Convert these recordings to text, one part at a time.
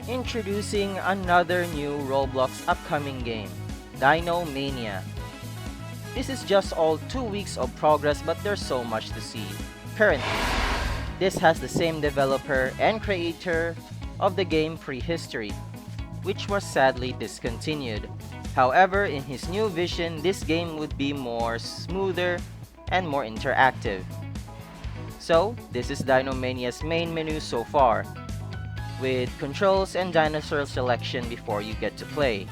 Introducing another new Roblox upcoming game, Dino Mania. This is just all 2 weeks of progress, but there's so much to see. Currently, this has the same developer and creator of the game Prehistory, which was sadly discontinued. However, in his new vision, this game would be more smoother and more interactive. So, this is Dino Mania's main menu so far, with controls and dinosaur selection before you get to play.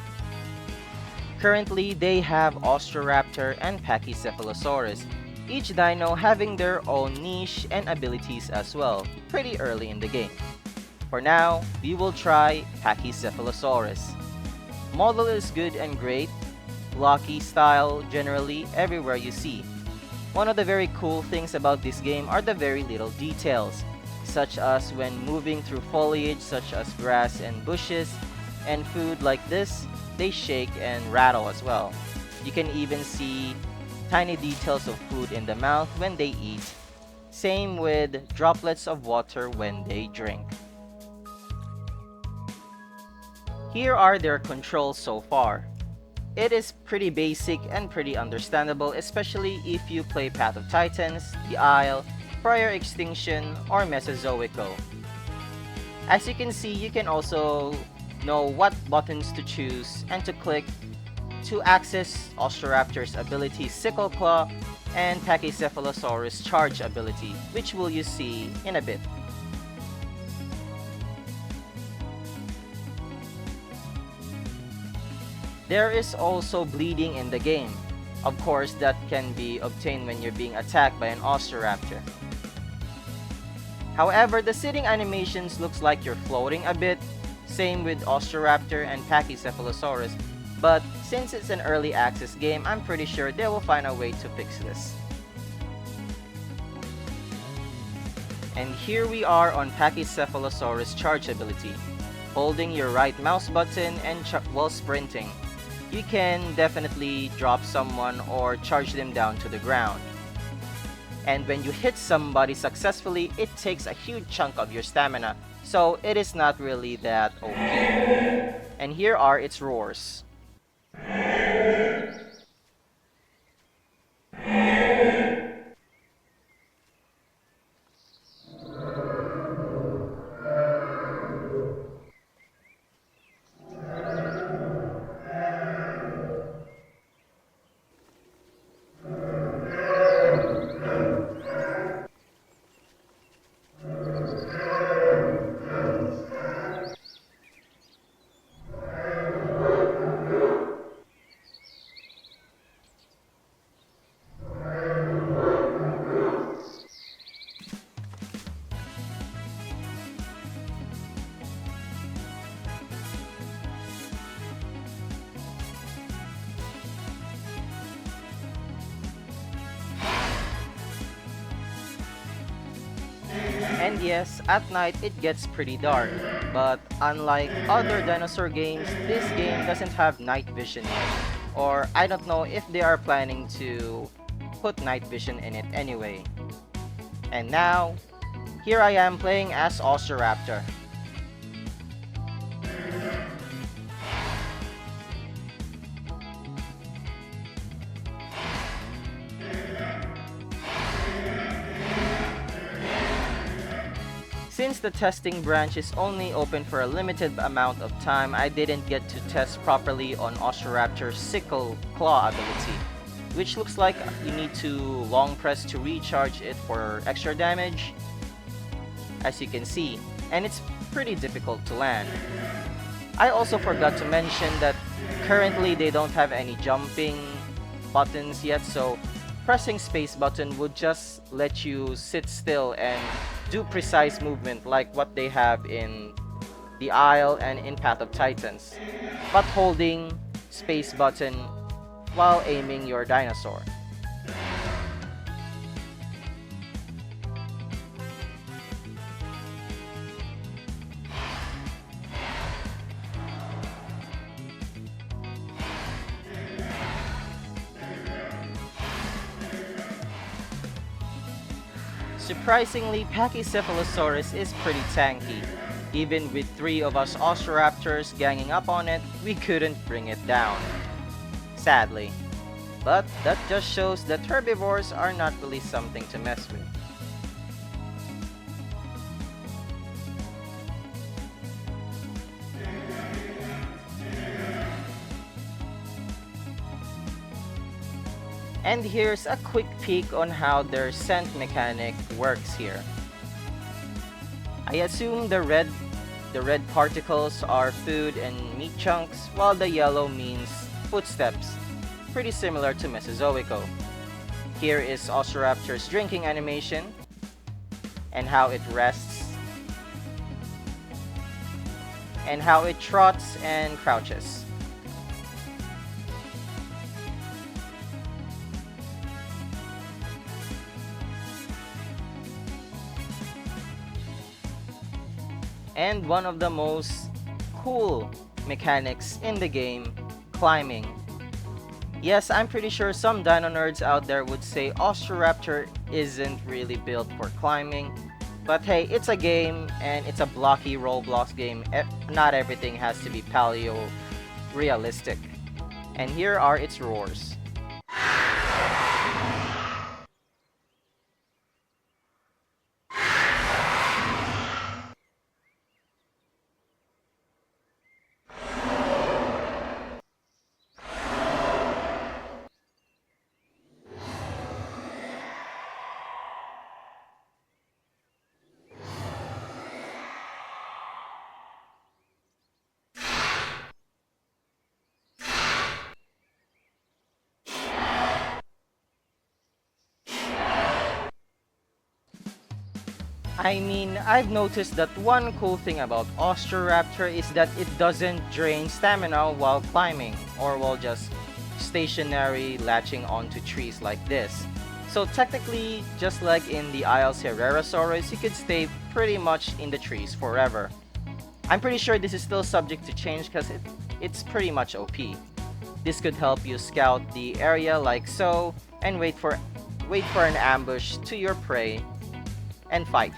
Currently, they have Austroraptor and Pachycephalosaurus, each dino having their own niche and abilities as well, pretty early in the game. For now, we will try Pachycephalosaurus. Model is good and great, blocky style generally everywhere you see. One of the very cool things about this game are the very little details, such as when moving through foliage such as grass and bushes, and food like this, they shake and rattle as well. You can even see tiny details of food in the mouth when they eat. Same with droplets of water when they drink. Here are their controls so far. It is pretty basic and pretty understandable, especially if you play Path of Titans, The Isle, Prior Extinction, or Mesozoico. As you can see, you can also know what buttons to choose and to click to access Austroraptor's ability Sickle Claw and Pachycephalosaurus Charge ability, which will you see in a bit. There is also bleeding in the game. Of course, that can be obtained when you're being attacked by an Austroraptor. However, the sitting animations looks like you're floating a bit, same with Austroraptor and Pachycephalosaurus, but since it's an early access game, I'm pretty sure they will find a way to fix this. And here we are on Pachycephalosaurus charge ability. Holding your right mouse button and while sprinting, you can definitely drop someone or charge them down to the ground. And when you hit somebody successfully, it takes a huge chunk of your stamina, so it is not really that OP. And here are its roars. And yes, at night it gets pretty dark, but unlike other dinosaur games, this game doesn't have night vision yet. Or I don't know if they are planning to put night vision in it anyway. And now, here I am playing as Austroraptor. Since the testing branch is only open for a limited amount of time, I didn't get to test properly on Austroraptor's Sickle Claw ability, which looks like you need to long press to recharge it for extra damage, as you can see, and it's pretty difficult to land. I also forgot to mention that currently they don't have any jumping buttons yet, so pressing space button would just let you sit still and do precise movement like what they have in The Isle and in Path of Titans, but holding space button while aiming your dinosaur. Surprisingly, Pachycephalosaurus is pretty tanky. Even with 3 of us Austroraptors ganging up on it, we couldn't bring it down. Sadly. But that just shows that herbivores are not really something to mess with. And here's a quick peek on how their scent mechanic works here. I assume the red particles are food and meat chunks, while the yellow means footsteps, pretty similar to Mesozoico. Here is Austroraptor's drinking animation, and how it rests, and how it trots and crouches. And one of the most cool mechanics in the game, climbing. Yes, I'm pretty sure some dino nerds out there would say Austroraptor isn't really built for climbing, but hey, it's a game and it's a blocky Roblox game. Not everything has to be paleo realistic. And here are its roars. I mean, I've noticed that one cool thing about Austroraptor is that it doesn't drain stamina while climbing, or while just stationary latching onto trees like this. So technically, just like in the Pachycephalosaurus, you could stay pretty much in the trees forever. I'm pretty sure this is still subject to change because it's pretty much OP. This could help you scout the area like so, and wait for an ambush to your prey and fight.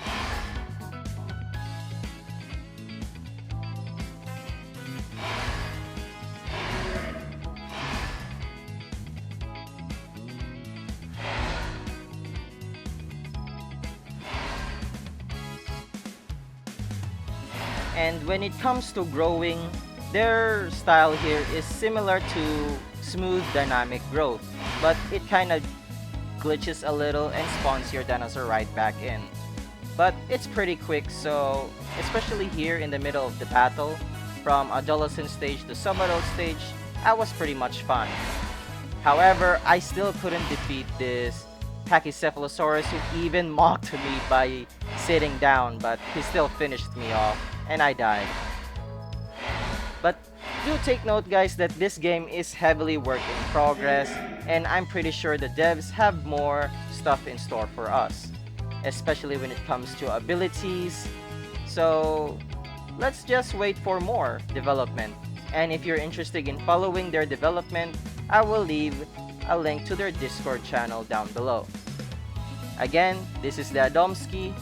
And when it comes to growing, their style here is similar to smooth dynamic growth, but it kind of glitches a little and spawns your dinosaur right back in. But it's pretty quick, so especially here in the middle of the battle, from adolescent stage to sub-adult stage, I was pretty much fun. However, I still couldn't defeat this Pachycephalosaurus, who even mocked me by sitting down, but he still finished me off, and I died. But do take note, guys, that this game is heavily work in progress, and I'm pretty sure the devs have more stuff in store for us, especially when it comes to abilities. So let's just wait for more development. And if you're interested in following their development, I will leave a link to their Discord channel down below. Again, this is the Adomski,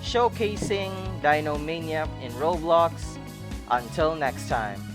showcasing Dino Mania in Roblox. Until next time.